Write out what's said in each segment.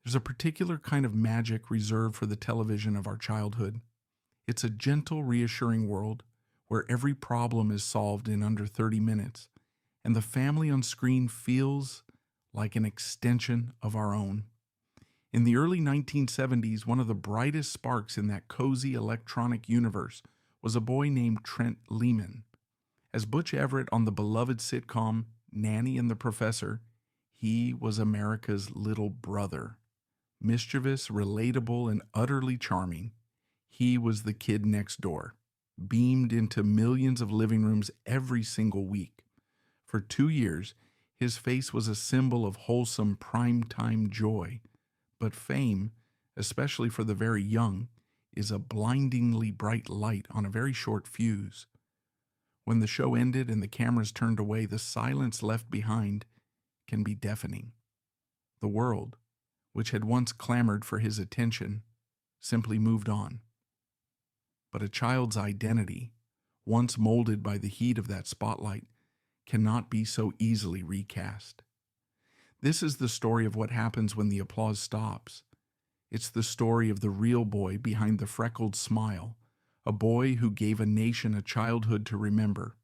There's a particular kind of magic reserved for the television of our childhood. It's a gentle, reassuring world where every problem is solved in under 30 minutes, and the family on screen feels like an extension of our own. In the early 1970s, one of the brightest sparks in that cozy electronic universe was a boy named Trent Lehman. As Butch Everett on the beloved sitcom Nanny and the Professor, he was America's little brother. Mischievous, relatable, and utterly charming, he was the kid next door, beamed into millions of living rooms every single week. For 2 years, his face was a symbol of wholesome primetime joy. But fame, especially for the very young, is a blindingly bright light on a very short fuse. When the show ended and the cameras turned away, the silence left behind can be deafening. The world, which had once clamored for his attention, simply moved on. But a child's identity, once molded by the heat of that spotlight, cannot be so easily recast. This is the story of what happens when the applause stops. It's the story of the real boy behind the freckled smile, a boy who gave a nation a childhood to remember,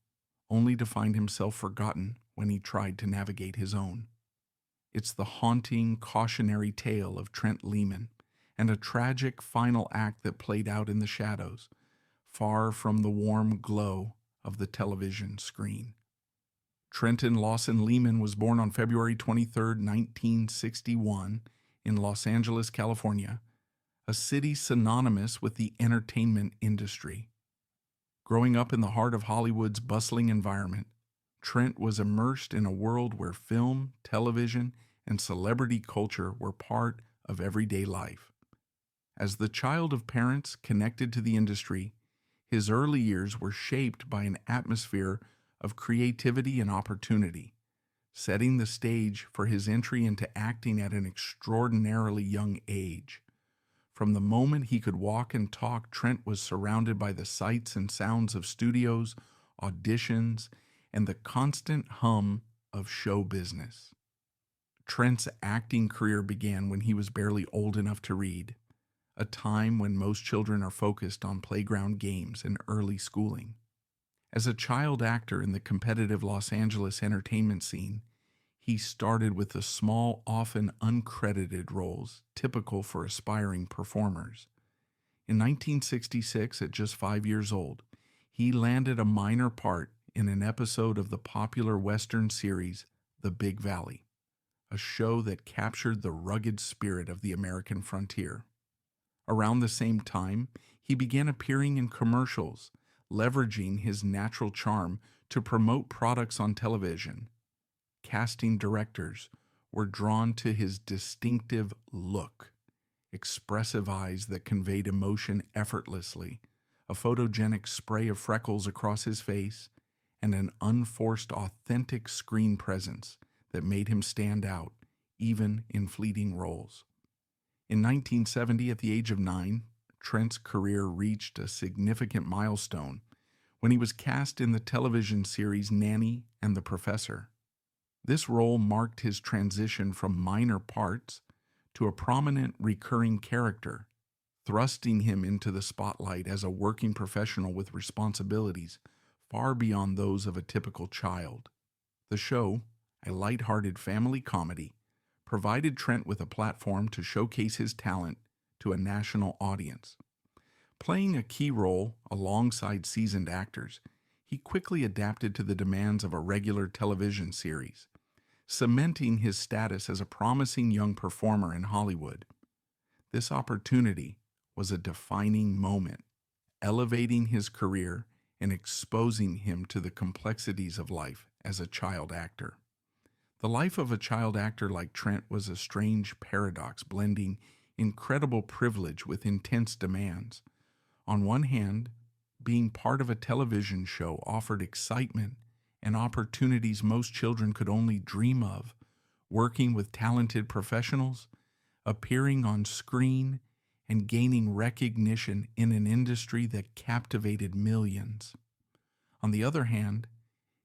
only to find himself forgotten when he tried to navigate his own. It's the haunting, cautionary tale of Trent Lehman, and a tragic final act that played out in the shadows, far from the warm glow of the television screen. Trenton Lawson Lehman was born on February 23, 1961, in Los Angeles, California, a city synonymous with the entertainment industry. Growing up in the heart of Hollywood's bustling environment, Trent was immersed in a world where film, television, and celebrity culture were part of everyday life. As the child of parents connected to the industry, his early years were shaped by an atmosphere of creativity and opportunity, setting the stage for his entry into acting at an extraordinarily young age. From the moment he could walk and talk, Trent was surrounded by the sights and sounds of studios, auditions, and the constant hum of show business. Trent's acting career began when he was barely old enough to read, a time when most children are focused on playground games and early schooling. As a child actor in the competitive Los Angeles entertainment scene, he started with the small, often uncredited roles typical for aspiring performers. In 1966, at just 5 years old, he landed a minor part in an episode of the popular Western series The Big Valley, a show that captured the rugged spirit of the American frontier. Around the same time, he began appearing in commercials, leveraging his natural charm to promote products on television. Casting directors were drawn to his distinctive look, expressive eyes that conveyed emotion effortlessly, a photogenic spray of freckles across his face, and an unforced, authentic screen presence that made him stand out, even in fleeting roles. In 1970, at the age of 9, Trent's career reached a significant milestone when he was cast in the television series Nanny and the Professor. This role marked his transition from minor parts to a prominent recurring character, thrusting him into the spotlight as a working professional with responsibilities far beyond those of a typical child. The show, a light-hearted family comedy, provided Trent with a platform to showcase his talent to a national audience. Playing a key role alongside seasoned actors, he quickly adapted to the demands of a regular television series, cementing his status as a promising young performer in Hollywood. This opportunity was a defining moment, elevating his career and exposing him to the complexities of life as a child actor. The life of a child actor like Trent was a strange paradox, blending incredible privilege with intense demands. On one hand, being part of a television show offered excitement and opportunities most children could only dream of, working with talented professionals, appearing on screen, and gaining recognition in an industry that captivated millions. On the other hand,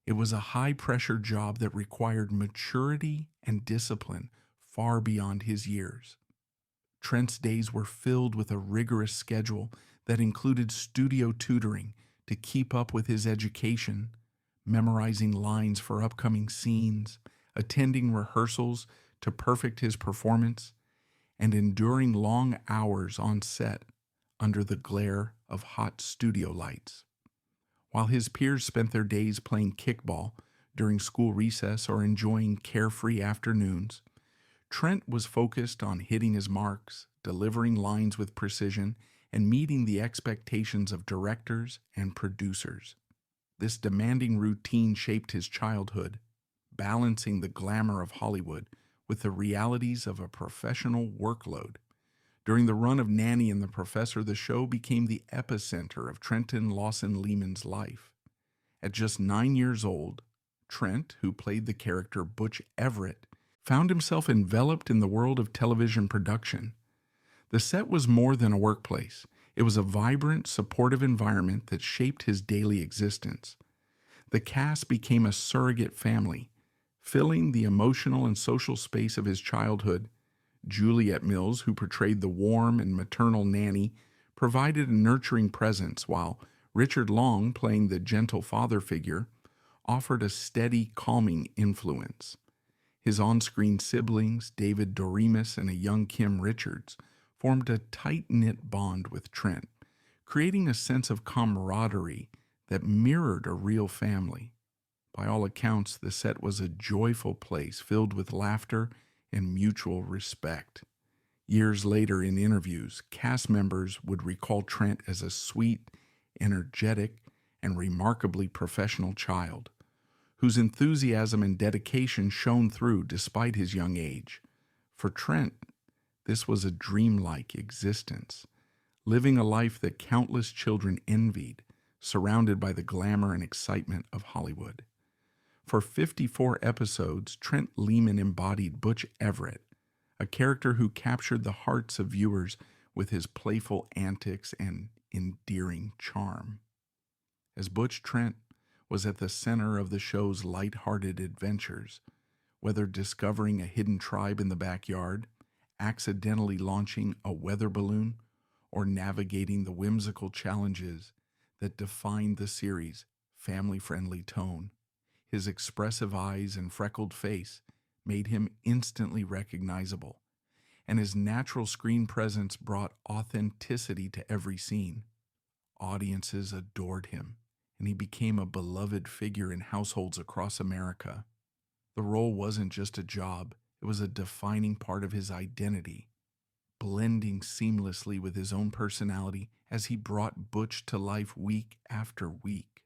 it was a high-pressure job that required maturity and discipline far beyond his years. Trent's days were filled with a rigorous schedule that included studio tutoring to keep up with his education, memorizing lines for upcoming scenes, attending rehearsals to perfect his performance, and enduring long hours on set under the glare of hot studio lights. While his peers spent their days playing kickball during school recess or enjoying carefree afternoons, Trent was focused on hitting his marks, delivering lines with precision, and meeting the expectations of directors and producers. This demanding routine shaped his childhood, balancing the glamour of Hollywood with the realities of a professional workload. During the run of Nanny and the Professor, the show became the epicenter of Trenton Lawson Lehman's life. At just 9 years old, Trent, who played the character Butch Everett, found himself enveloped in the world of television production. The set was more than a workplace. It was a vibrant, supportive environment that shaped his daily existence. The cast became a surrogate family, filling the emotional and social space of his childhood. Juliet Mills, who portrayed the warm and maternal Nanny, provided a nurturing presence, while Richard Long, playing the gentle father figure, offered a steady, calming influence. His on-screen siblings, David Doremus and a young Kim Richards, formed a tight-knit bond with Trent, creating a sense of camaraderie that mirrored a real family. By all accounts, the set was a joyful place filled with laughter and mutual respect. Years later, in interviews, cast members would recall Trent as a sweet, energetic, and remarkably professional child, whose enthusiasm and dedication shone through despite his young age. For Trent, this was a dreamlike existence, living a life that countless children envied, surrounded by the glamour and excitement of Hollywood. For 54 episodes, Trent Lehman embodied Butch Everett, a character who captured the hearts of viewers with his playful antics and endearing charm. As Butch, Trent was at the center of the show's light-hearted adventures, whether discovering a hidden tribe in the backyard, accidentally launching a weather balloon, or navigating the whimsical challenges that defined the series' family-friendly tone. His expressive eyes and freckled face made him instantly recognizable, and his natural screen presence brought authenticity to every scene. Audiences adored him, and he became a beloved figure in households across America. The role wasn't just a job, it was a defining part of his identity, blending seamlessly with his own personality as he brought Butch to life week after week.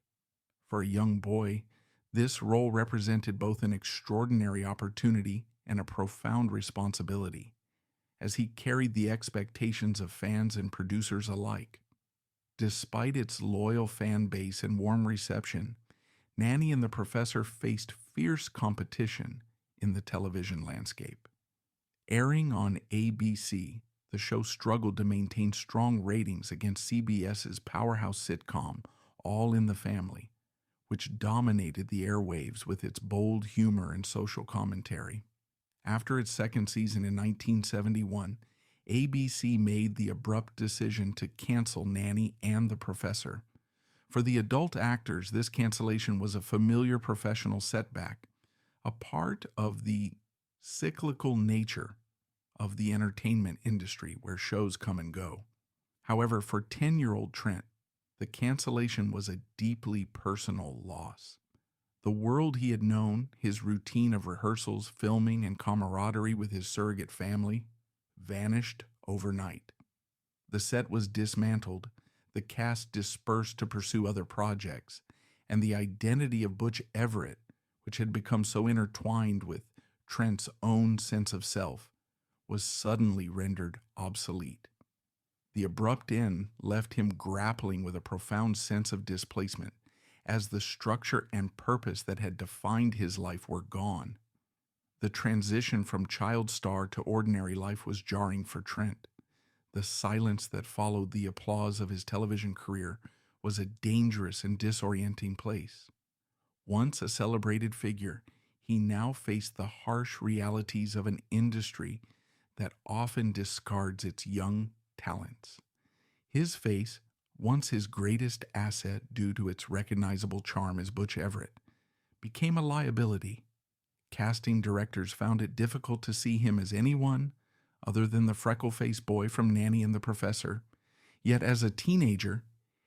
For a young boy, this role represented both an extraordinary opportunity and a profound responsibility, as he carried the expectations of fans and producers alike. Despite its loyal fan base and warm reception, Nanny and the Professor faced fierce competition in the television landscape. Airing on ABC, the show struggled to maintain strong ratings against CBS's powerhouse sitcom, All in the Family, which dominated the airwaves with its bold humor and social commentary. After its second season in 1971, ABC made the abrupt decision to cancel Nanny and the Professor. For the adult actors, this cancellation was a familiar professional setback, a part of the cyclical nature of the entertainment industry where shows come and go. However, for 10-year-old Trent, the cancellation was a deeply personal loss. The world he had known, his routine of rehearsals, filming, and camaraderie with his surrogate family, vanished overnight. The set was dismantled, the cast dispersed to pursue other projects, and the identity of Butch Everett, which had become so intertwined with Trent's own sense of self, was suddenly rendered obsolete. The abrupt end left him grappling with a profound sense of displacement, as the structure and purpose that had defined his life were gone. The transition from child star to ordinary life was jarring for Trent. The silence that followed the applause of his television career was a dangerous and disorienting place. Once a celebrated figure, he now faced the harsh realities of an industry that often discards its young talents. His face, once his greatest asset due to its recognizable charm as Butch Everett, became a liability. Casting directors found it difficult to see him as anyone other than the freckle-faced boy from Nanny and the Professor. Yet as a teenager,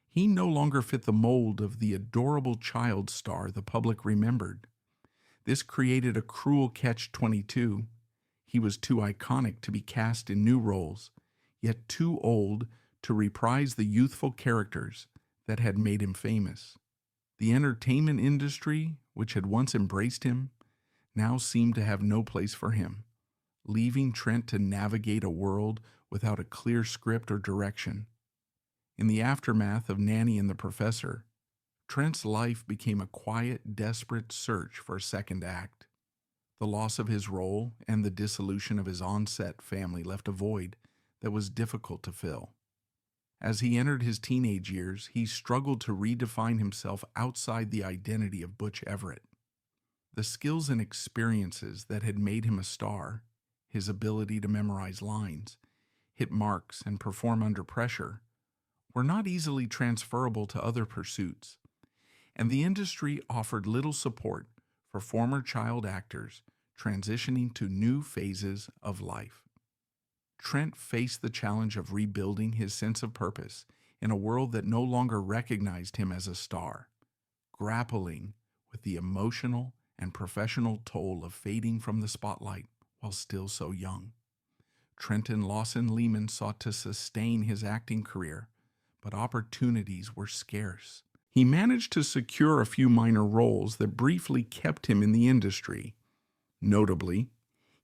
he no longer fit the mold of the adorable child star the public remembered. This created a cruel catch-22. He was too iconic to be cast in new roles, yet too old to reprise the youthful characters that had made him famous. The entertainment industry, which had once embraced him, now seemed to have no place for him, leaving Trent to navigate a world without a clear script or direction. In the aftermath of Nanny and the Professor, Trent's life became a quiet, desperate search for a second act. The loss of his role and the dissolution of his on-set family left a void that was difficult to fill. As he entered his teenage years, he struggled to redefine himself outside the identity of Butch Everett. The skills and experiences that had made him a star, his ability to memorize lines, hit marks, and perform under pressure, were not easily transferable to other pursuits, and the industry offered little support for former child actors transitioning to new phases of life. Trent faced the challenge of rebuilding his sense of purpose in a world that no longer recognized him as a star, grappling with the emotional and professional toll of fading from the spotlight while still so young. Trenton Lawson Lehman sought to sustain his acting career, but opportunities were scarce. He managed to secure a few minor roles that briefly kept him in the industry. Notably,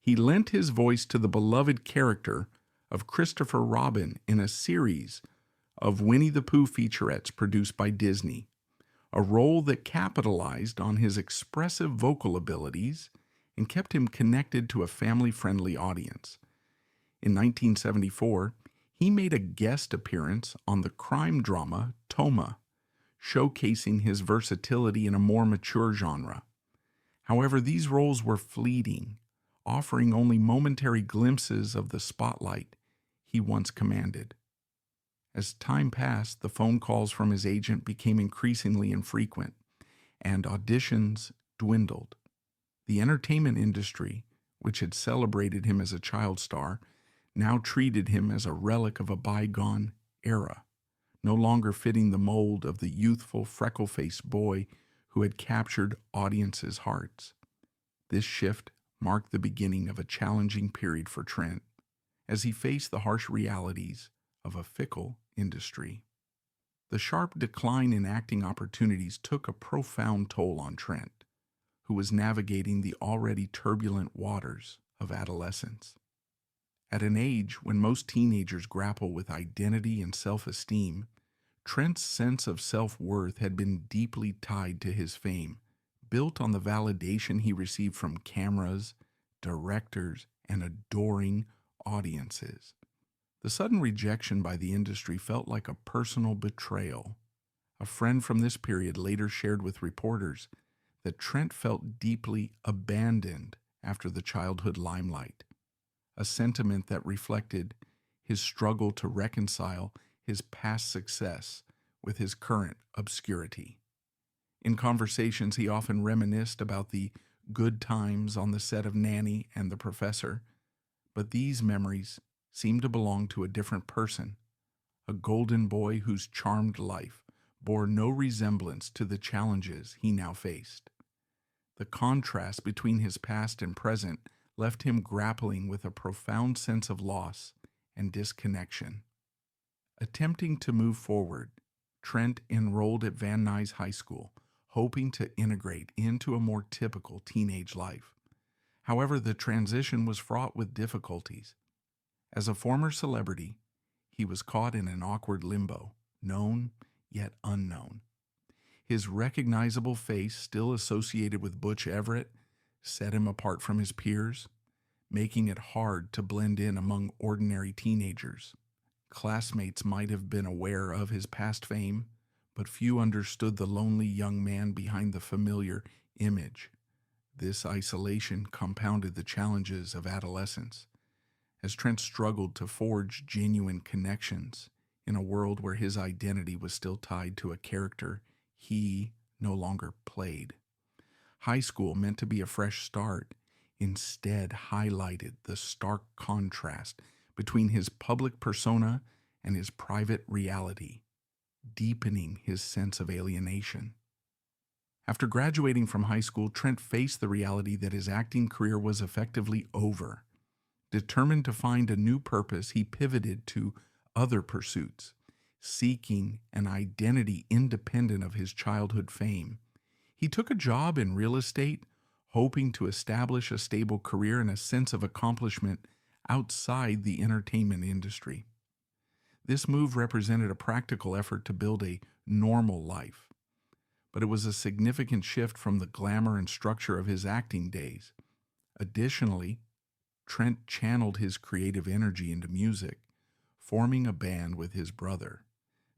he lent his voice to the beloved character of Christopher Robin in a series of Winnie the Pooh featurettes produced by Disney, a role that capitalized on his expressive vocal abilities and kept him connected to a family-friendly audience. In 1974, he made a guest appearance on the crime drama Toma, showcasing his versatility in a more mature genre. However, these roles were fleeting, offering only momentary glimpses of the spotlight he once commanded. As time passed, the phone calls from his agent became increasingly infrequent, and auditions dwindled. The entertainment industry, which had celebrated him as a child star, now treated him as a relic of a bygone era, no longer fitting the mold of the youthful, freckle-faced boy who had captured audiences' hearts. This shift marked the beginning of a challenging period for Trent, as he faced the harsh realities of a fickle industry. The sharp decline in acting opportunities took a profound toll on Trent, who was navigating the already turbulent waters of adolescence. At an age when most teenagers grapple with identity and self-esteem, Trent's sense of self-worth had been deeply tied to his fame, built on the validation he received from cameras, directors, and adoring audiences. The sudden rejection by the industry felt like a personal betrayal. A friend from this period later shared with reporters that Trent felt deeply abandoned after the childhood limelight, a sentiment that reflected his struggle to reconcile his past success with his current obscurity. In conversations, he often reminisced about the good times on the set of Nanny and the Professor, but these memories seemed to belong to a different person, a golden boy whose charmed life bore no resemblance to the challenges he now faced. The contrast between his past and present left him grappling with a profound sense of loss and disconnection. Attempting to move forward, Trent enrolled at Van Nuys High School, hoping to integrate into a more typical teenage life. However, the transition was fraught with difficulties. As a former celebrity, he was caught in an awkward limbo, known yet unknown. His recognizable face, still associated with Butch Everett, set him apart from his peers, making it hard to blend in among ordinary teenagers. Classmates might have been aware of his past fame, but few understood the lonely young man behind the familiar image. This isolation compounded the challenges of adolescence, as Trent struggled to forge genuine connections in a world where his identity was still tied to a character he no longer played. High school, meant to be a fresh start, instead highlighted the stark contrast between his public persona and his private reality, deepening his sense of alienation. After graduating from high school, Trent faced the reality that his acting career was effectively over. Determined to find a new purpose, he pivoted to other pursuits, seeking an identity independent of his childhood fame. He took a job in real estate, hoping to establish a stable career and a sense of accomplishment outside the entertainment industry. This move represented a practical effort to build a normal life, but it was a significant shift from the glamour and structure of his acting days. Additionally, Trent channeled his creative energy into music, forming a band with his brother.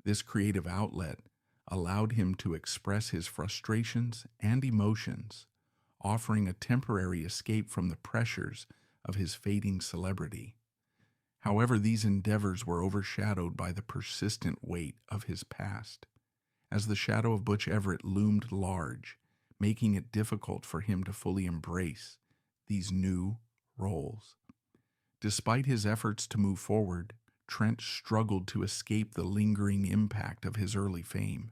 This creative outlet allowed him to express his frustrations and emotions, offering a temporary escape from the pressures of his fading celebrity. However, these endeavors were overshadowed by the persistent weight of his past, as the shadow of Butch Everett loomed large, making it difficult for him to fully embrace these new roles. Despite his efforts to move forward, Trent struggled to escape the lingering impact of his early fame.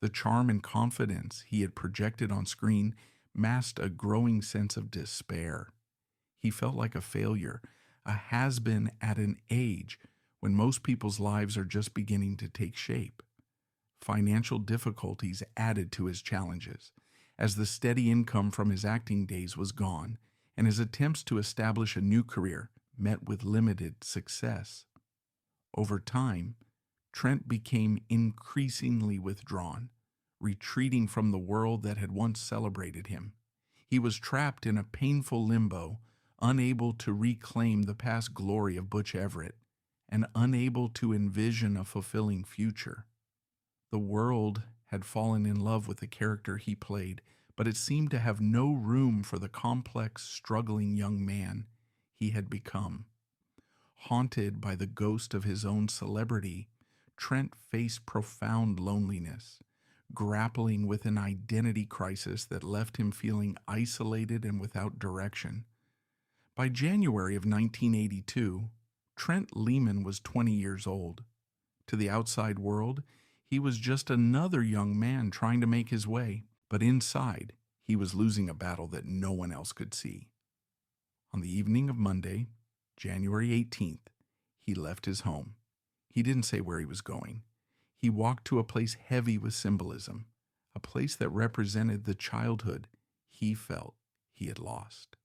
The charm and confidence he had projected on screen masked a growing sense of despair. He felt like a failure, a has-been at an age when most people's lives are just beginning to take shape. Financial difficulties added to his challenges, as the steady income from his acting days was gone, and his attempts to establish a new career met with limited success. Over time, Trent became increasingly withdrawn, retreating from the world that had once celebrated him. He was trapped in a painful limbo, unable to reclaim the past glory of Butch Everett, and unable to envision a fulfilling future. The world had fallen in love with the character he played, but it seemed to have no room for the complex, struggling young man he had become. Haunted by the ghost of his own celebrity, Trent faced profound loneliness, grappling with an identity crisis that left him feeling isolated and without direction. By January of 1982, Trent Lehman was 20 years old. To the outside world, he was just another young man trying to make his way, but inside, he was losing a battle that no one else could see. On the evening of Monday, January 18th, he left his home. He didn't say where he was going. He walked to a place heavy with symbolism, a place that represented the childhood he felt he had lost.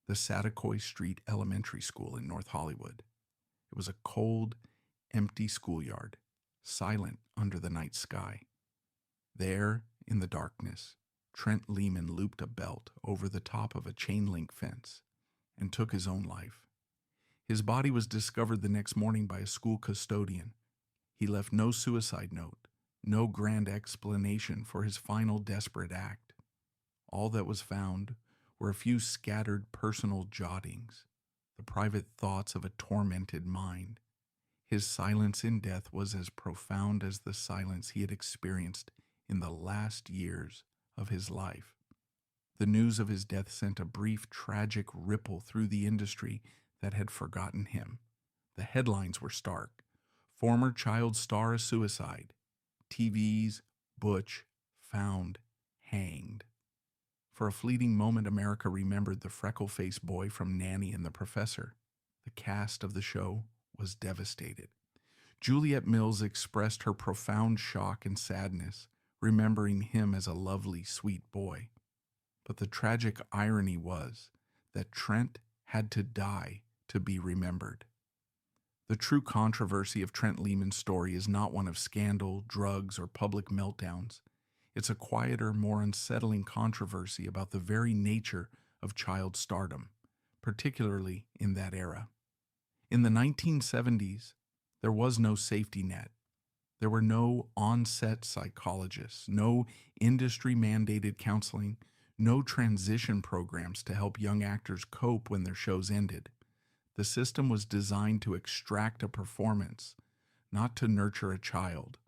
The Satakoy Street Elementary School in North Hollywood. It was a cold, empty schoolyard, silent under the night sky. There, in the darkness, Trent Lehman looped a belt over the top of a chain-link fence and took his own life. His body was discovered the next morning by a school custodian. He left no suicide note, no grand explanation for his final desperate act. All that was found were a few scattered personal jottings, the private thoughts of a tormented mind. His silence in death was as profound as the silence he had experienced in the last years of his life. The news of his death sent a brief, tragic ripple through the industry that had forgotten him. The headlines were stark. Former child star a suicide. TV's Butch found hanged. For a fleeting moment, America remembered the freckle-faced boy from Nanny and the Professor. The cast of the show was devastated. Juliet Mills expressed her profound shock and sadness, remembering him as a lovely, sweet boy. But the tragic irony was that Trent had to die to be remembered. The true controversy of Trent Lehman's story is not one of scandal, drugs, or public meltdowns. It's a quieter, more unsettling controversy about the very nature of child stardom, particularly in that era. In the 1970s, there was no safety net. There were no on-set psychologists, no industry-mandated counseling, no transition programs to help young actors cope when their shows ended. The system was designed to extract a performance, not to nurture a child.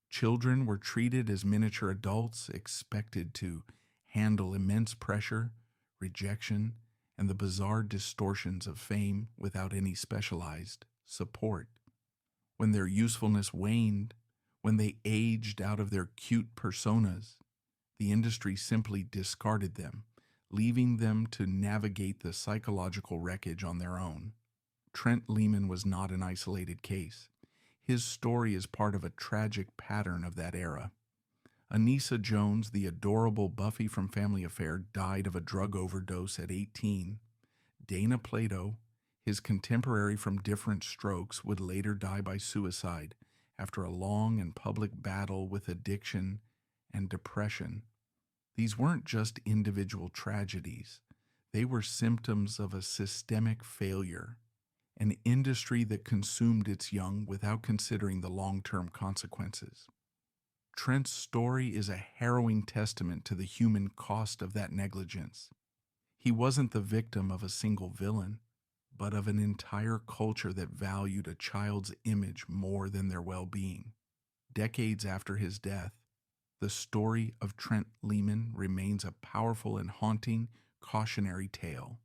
Children were treated as miniature adults, expected to handle immense pressure, rejection, and the bizarre distortions of fame without any specialized support. When their usefulness waned, when they aged out of their cute personas, the industry simply discarded them, leaving them to navigate the psychological wreckage on their own. Trent Lehman was not an isolated case. His story is part of a tragic pattern of that era. Anissa Jones, the adorable Buffy from Family Affair, died of a drug overdose at 18. Dana Plato, his contemporary from Different Strokes, would later die by suicide after a long and public battle with addiction and depression. These weren't just individual tragedies. They were symptoms of a systemic failure, an industry that consumed its young without considering the long-term consequences. Trent's story is a harrowing testament to the human cost of that negligence. He wasn't the victim of a single villain, but of an entire culture that valued a child's image more than their well-being. Decades after his death, the story of Trent Lehman remains a powerful and haunting cautionary tale.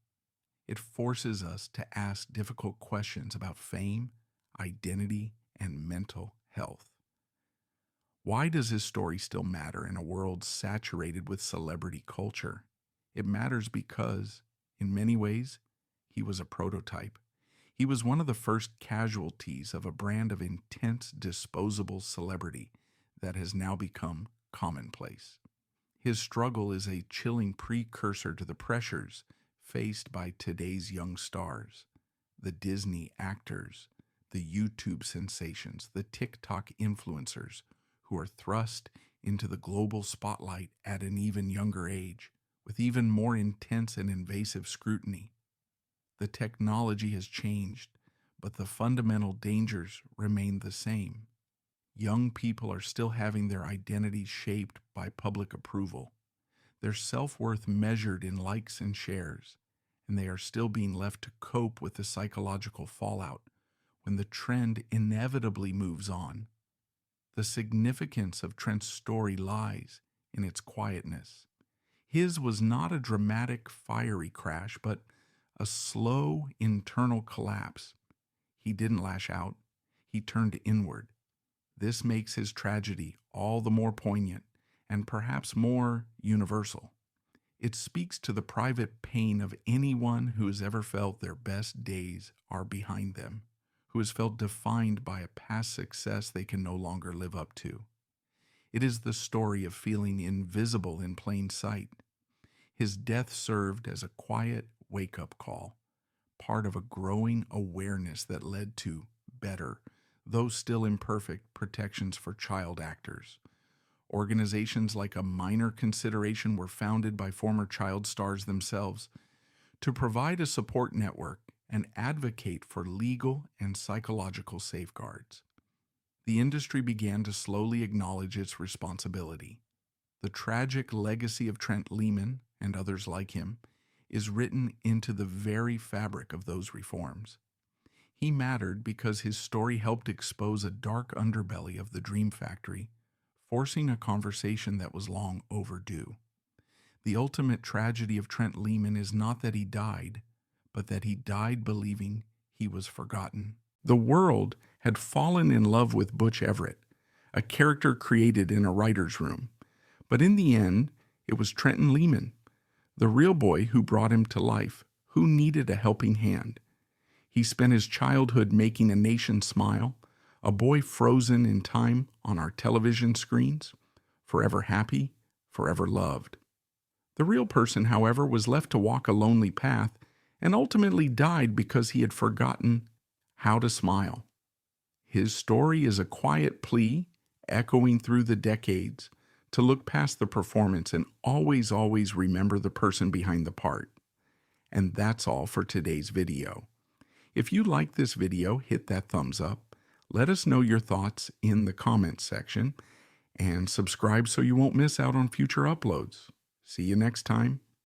It forces us to ask difficult questions about fame, identity, and mental health. Why does his story still matter in a world saturated with celebrity culture? It matters because, in many ways, he was a prototype. He was one of the first casualties of a brand of intense, disposable celebrity that has now become commonplace. His struggle is a chilling precursor to the pressures faced by today's young stars, the Disney actors, the YouTube sensations, the TikTok influencers who are thrust into the global spotlight at an even younger age, with even more intense and invasive scrutiny. The technology has changed, but the fundamental dangers remain the same. Young people are still having their identities shaped by public approval, their self-worth measured in likes and shares, and they are still being left to cope with the psychological fallout when the trend inevitably moves on. The significance of Trent's story lies in its quietness. His was not a dramatic, fiery crash, but a slow internal collapse. He didn't lash out. He turned inward. This makes his tragedy all the more poignant and perhaps more universal. It speaks to the private pain of anyone who has ever felt their best days are behind them, who has felt defined by a past success they can no longer live up to. It is the story of feeling invisible in plain sight. His death served as a quiet wake-up call, part of a growing awareness that led to better, though still imperfect, protections for child actors. Organizations like A Minor Consideration were founded by former child stars themselves to provide a support network and advocate for legal and psychological safeguards. The industry began to slowly acknowledge its responsibility. The tragic legacy of Trent Lehman and others like him is written into the very fabric of those reforms. He mattered because his story helped expose a dark underbelly of the dream factory, forcing a conversation that was long overdue. The ultimate tragedy of Trent Lehman is not that he died, but that he died believing he was forgotten. The world had fallen in love with Butch Everett, a character created in a writer's room. But in the end, it was Trenton Lehman, the real boy who brought him to life, who needed a helping hand. He spent his childhood making a nation smile, a boy frozen in time on our television screens, forever happy, forever loved. The real person, however, was left to walk a lonely path and ultimately died because he had forgotten how to smile. His story is a quiet plea, echoing through the decades, to look past the performance and always remember the person behind the part. And that's all for today's video. If you like this video, hit that thumbs up. Let us know your thoughts in the comments section and subscribe so you won't miss out on future uploads. See you next time.